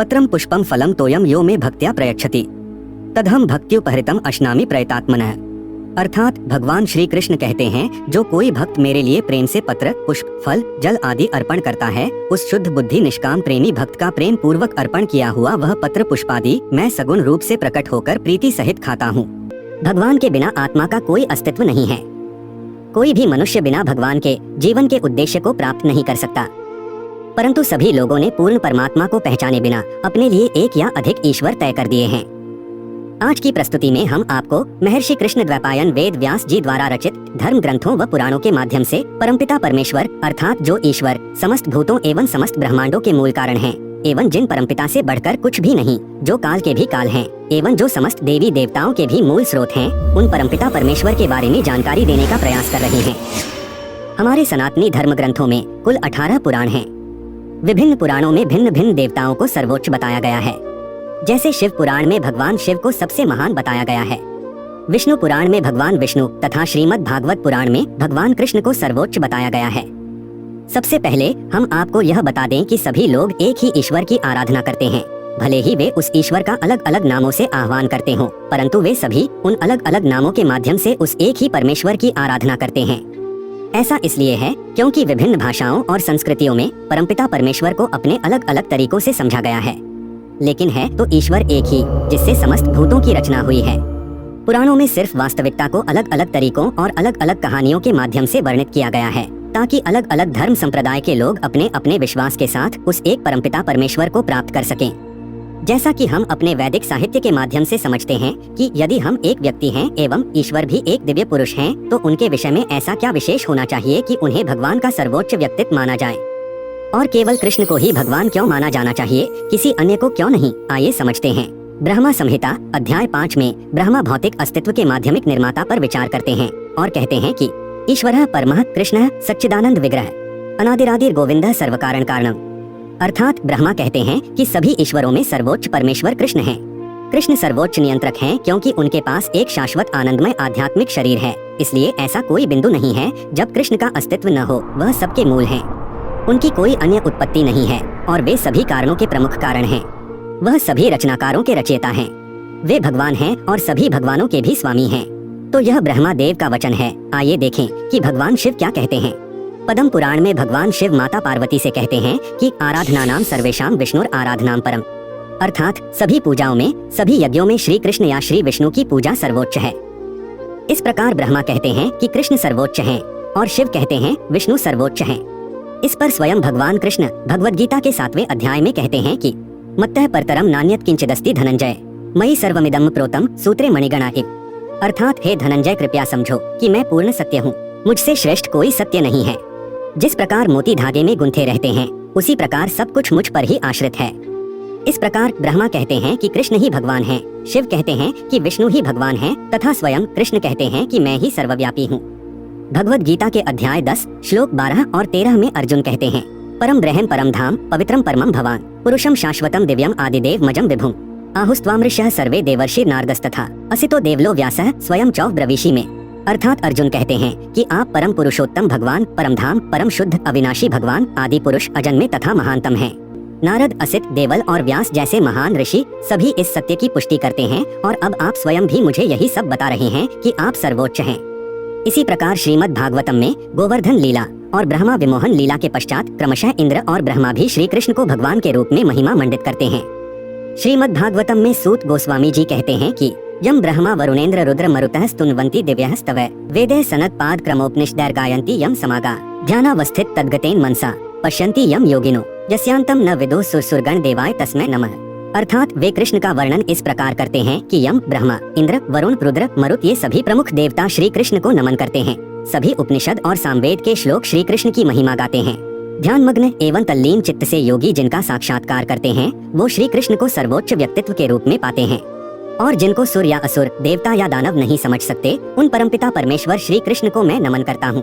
पत्रम पुष्पम फलम तोयम यो मे भक्त्या प्रयच्छति तदहम भक्त्युपहृतम अश्नामि प्रयतात्मनः। अर्थात भगवान श्री कृष्ण कहते हैं, जो कोई भक्त मेरे लिए प्रेम से पत्र, पुष्प, फल, जल आदि अर्पण करता है, उस शुद्ध बुद्धि निष्काम प्रेमी भक्त का प्रेम पूर्वक अर्पण किया हुआ वह पत्र पुष्पादि मैं सगुण रूप से प्रकट होकर प्रीति सहित खाता हूँ। भगवान के बिना आत्मा का कोई अस्तित्व नहीं है। कोई भी मनुष्य बिना भगवान के जीवन के उद्देश्य को प्राप्त नहीं कर सकता, परंतु सभी लोगों ने पूर्ण परमात्मा को पहचाने बिना अपने लिए एक या अधिक ईश्वर तय कर दिए हैं। आज की प्रस्तुति में हम आपको महर्षि कृष्ण द्वैपायन वेद व्यास जी द्वारा रचित धर्म ग्रंथों व पुराणों के माध्यम से परमपिता परमेश्वर अर्थात जो ईश्वर समस्त भूतों एवं समस्त ब्रह्मांडों के मूल कारण हैं, एवं जिन परमपिता से बढ़कर कुछ भी नहीं, जो काल के भी काल हैं, एवं जो समस्त देवी देवताओं के भी मूल स्रोत हैं, उन परमपिता परमेश्वर के बारे में जानकारी देने का प्रयास कर रहे हैं। हमारे सनातनी धर्म ग्रंथों में कुल 18 पुराण हैं। विभिन्न पुराणों में भिन्न भिन्न देवताओं को सर्वोच्च बताया गया है। जैसे शिव पुराण में भगवान शिव को सबसे महान बताया गया है, विष्णु पुराण में भगवान विष्णु तथा श्रीमद् भागवत पुराण में भगवान कृष्ण को सर्वोच्च बताया गया है। सबसे पहले हम आपको यह बता दें कि सभी लोग एक ही ईश्वर की आराधना करते हैं, भले ही वे उस ईश्वर का अलग अलग नामों से आह्वान करते हों, परंतु वे सभी उन अलग अलग नामों के माध्यम से उस एक ही परमेश्वर की आराधना करते हैं। ऐसा इसलिए है क्योंकि विभिन्न भाषाओं और संस्कृतियों में परमपिता परमेश्वर को अपने अलग अलग तरीकों से समझा गया है, लेकिन है तो ईश्वर एक ही, जिससे समस्त भूतों की रचना हुई है। पुराणों में सिर्फ वास्तविकता को अलग अलग तरीकों और अलग अलग कहानियों के माध्यम से वर्णित किया गया है, ताकि अलग अलग धर्म संप्रदाय के लोग अपने अपने विश्वास के साथ उस एक परमपिता परमेश्वर को प्राप्त कर सकें। जैसा कि हम अपने वैदिक साहित्य के माध्यम से समझते हैं कि यदि हम एक व्यक्ति हैं एवं ईश्वर भी एक दिव्य पुरुष हैं, तो उनके विषय में ऐसा क्या विशेष होना चाहिए कि उन्हें भगवान का सर्वोच्च व्यक्तित्व माना जाए, और केवल कृष्ण को ही भगवान क्यों माना जाना चाहिए, किसी अन्य को क्यों नहीं। आइए समझते हैं। ब्रह्मा संहिता अध्याय 5 में ब्रह्मा भौतिक अस्तित्व के माध्यमिक निर्माता पर विचार करते हैं और कहते हैं कि ईश्वरः परमः कृष्णः सच्चिदानंद विग्रह अनादिरादिर गोविंदः सर्वकारण कारणम। अर्थात ब्रह्मा कहते हैं कि सभी ईश्वरों में सर्वोच्च परमेश्वर कृष्ण हैं। कृष्ण सर्वोच्च नियंत्रक हैं क्योंकि उनके पास एक शाश्वत आनंदमय आध्यात्मिक शरीर है, इसलिए ऐसा कोई बिंदु नहीं है जब कृष्ण का अस्तित्व न हो। वह सबके मूल हैं, उनकी कोई अन्य उत्पत्ति नहीं है और वे सभी कारणों के प्रमुख कारण हैं। वह सभी रचनाकारों के रचयिता हैं। वे भगवान हैं और सभी भगवानों के भी स्वामी हैं। तो यह ब्रह्मा देव का वचन है। आइए देखें कि भगवान शिव क्या कहते हैं। पद्म पुराण में भगवान शिव माता पार्वती से कहते हैं कि आराधना नाम सर्वेशाम विष्णुर आराधनाम परम। अर्थात सभी पूजाओं में, सभी यज्ञों में श्री कृष्ण या श्री विष्णु की पूजा सर्वोच्च है। इस प्रकार ब्रह्मा कहते हैं कि कृष्ण सर्वोच्च हैं और शिव कहते हैं विष्णु सर्वोच्च हैं। इस पर स्वयं भगवान कृष्ण भगवद गीता के 7वें अध्याय में कहते हैं कि मत्तः परतरम नान्यत् किंचिदस्ति धनंजय मयि सर्वमिदं प्रोतम सूत्रे मणिगणा इव। अर्थात हे धनंजय, कृपया समझो कि मैं पूर्ण सत्य हूँ, मुझसे श्रेष्ठ कोई सत्य नहीं है। जिस प्रकार मोती धागे में गुंथे रहते हैं, उसी प्रकार सब कुछ मुझ पर ही आश्रित है। इस प्रकार ब्रह्मा कहते हैं कि कृष्ण ही भगवान हैं, शिव कहते हैं कि विष्णु ही भगवान हैं तथा स्वयं कृष्ण कहते हैं कि मैं ही सर्वव्यापी हूँ। भगवद गीता के अध्याय 10 श्लोक 12 और 13 में अर्जुन कहते हैं परम ब्रह्म परम धाम पवित्रम परमम भवान पुरुषम शाश्वतम दिव्यम आदिदेव मजम विभुम आहुस्त्वामृषः सर्वे देवर्षि नारदस्तथा असितो देवलो व्यासः स्वयं चौव ब्रवीषि में। अर्थात अर्जुन कहते हैं कि आप परम पुरुषोत्तम भगवान, परम धाम, परम शुद्ध अविनाशी भगवान, आदि पुरुष, अजन्मे तथा महानतम हैं। नारद, असित, देवल और व्यास जैसे महान ऋषि सभी इस सत्य की पुष्टि करते हैं और अब आप स्वयं भी मुझे यही सब बता रहे हैं कि आप सर्वोच्च हैं। इसी प्रकार श्रीमद् भागवतम में गोवर्धन लीला और ब्रह्मा विमोहन लीला के पश्चात क्रमशः इंद्र और ब्रह्मा भी श्री कृष्ण को भगवान के रूप में महिमा मंडित करते हैं। श्रीमद् भागवतम में सूत गोस्वामी जी कहते हैं कि यम ब्रह्मा वरुणेन्द्र रुद्र मरुतः स्तुन्वन्ति दिव्यः स्तवः वेदे सनत पाद क्रमोपनिषदैर् गायन्ति यम समागा ध्यानावस्थित तद्गतेन मनसा पश्यन्ति यम योगिनो यस्यांतम न विदुः सुरसुरगण देवाय तस्मै नमः। अर्थात वे कृष्ण का वर्णन इस प्रकार करते हैं कि यम, ब्रह्मा, इंद्र, वरुण, रुद्र, मरुत ये सभी प्रमुख देवता श्री कृष्ण को नमन करते हैं। सभी उपनिषद और सामवेद के श्लोक श्री कृष्ण की महिमा गाते हैं। ध्यानमग्न एवं तल्लीन चित्त से योगी जिनका साक्षात्कार करते हैं, वो श्री कृष्ण को सर्वोच्च व्यक्तित्व के रूप में पाते हैं। और जिनको सुर या असुर, देवता या दानव नहीं समझ सकते, उन परमपिता परमेश्वर श्री कृष्ण को मैं नमन करता हूँ।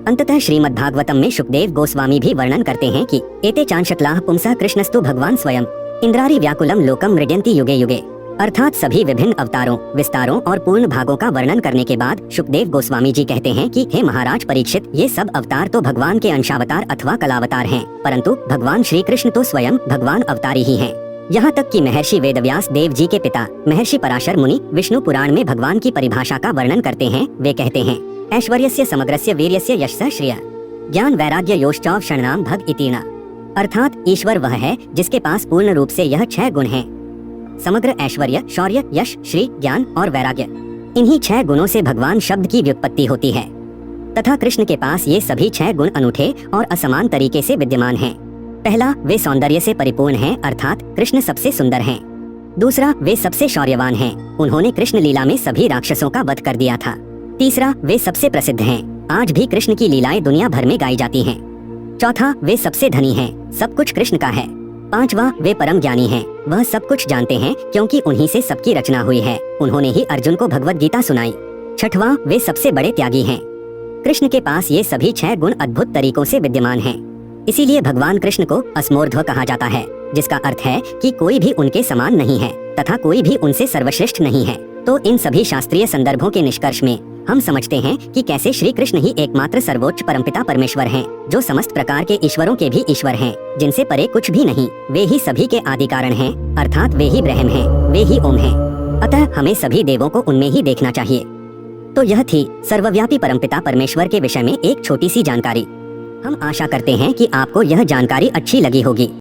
अंततः श्रीमद् भागवतम में सुखदेव गोस्वामी भी वर्णन करते हैं कि एते चांशक्लाः पुंसः कृष्णस्तु भगवान स्वयं इंद्रारी व्याकुलम लोकम मृड्यन्ति युगे युगे। अर्थात सभी विभिन्न अवतारों, विस्तारों और पूर्ण भागों का वर्णन करने के बाद सुखदेव गोस्वामी जी कहते हैं कि हे महाराज परीक्षित, ये सब अवतार तो भगवान के अंशावतार अथवा कलावतार हैं, परंतु भगवान श्री कृष्ण तो स्वयं भगवान अवतारी ही हैं। यहाँ तक कि महर्षि वेदव्यास देव जी के पिता महर्षि पराशर मुनि विष्णु पुराण में भगवान की परिभाषा का वर्णन करते हैं। वे कहते हैं, ऐश्वर्यस्य समग्रस्य वीर्यस्य यशः श्रिय ज्ञान वैराग्य योश्चौ षण्णाम भग इतीर्ण। अर्थात ईश्वर वह है जिसके पास पूर्ण रूप से यह 6 गुण हैं। समग्र ऐश्वर्य, शौर्य, यश, श्री, ज्ञान और वैराग्य, इन्हीं 6 गुणों से भगवान शब्द की व्युत्पत्ति होती है तथा कृष्ण के पास ये सभी 6 गुण अनूठे और असमान तरीके से विद्यमान हैं। पहला, वे सौंदर्य से परिपूर्ण हैं, अर्थात कृष्ण सबसे सुंदर हैं। दूसरा, वे सबसे शौर्यवान हैं, उन्होंने कृष्ण लीला में सभी राक्षसों का वध कर दिया था। तीसरा, वे सबसे प्रसिद्ध हैं, आज भी कृष्ण की लीलाएं दुनिया भर में गाई जाती हैं। चौथा, वे सबसे धनी हैं, सब कुछ कृष्ण का है। पांचवा, वे परम ज्ञानी हैं, वह सब कुछ जानते हैं क्योंकि उन्हीं से सबकी रचना हुई है, उन्होंने ही अर्जुन को भगवत गीता सुनाई। छठवां, वे सबसे बड़े त्यागी हैं। कृष्ण के पास ये सभी 6 गुण अद्भुत तरीकों से विद्यमान हैं। इसीलिए भगवान कृष्ण को असमोर्ध्व कहा जाता है, जिसका अर्थ है कि कोई भी उनके समान नहीं है तथा कोई भी उनसे सर्वश्रेष्ठ नहीं है। तो इन सभी शास्त्रीय संदर्भों के निष्कर्ष में हम समझते हैं कि कैसे श्री कृष्ण ही एकमात्र सर्वोच्च परमपिता परमेश्वर हैं, जो समस्त प्रकार के ईश्वरों के भी ईश्वर हैं, जिनसे परे कुछ भी नहीं। वे ही सभी के आदि कारण हैं, अर्थात वे ही ब्रह्म हैं, वे ही ओम हैं। अतः हमें सभी देवों को उनमें ही देखना चाहिए। तो यह थी सर्वव्यापी परमपिता परमेश्वर के विषय में एक छोटी सी जानकारी। हम आशा करते हैं कि आपको यह जानकारी अच्छी लगी होगी।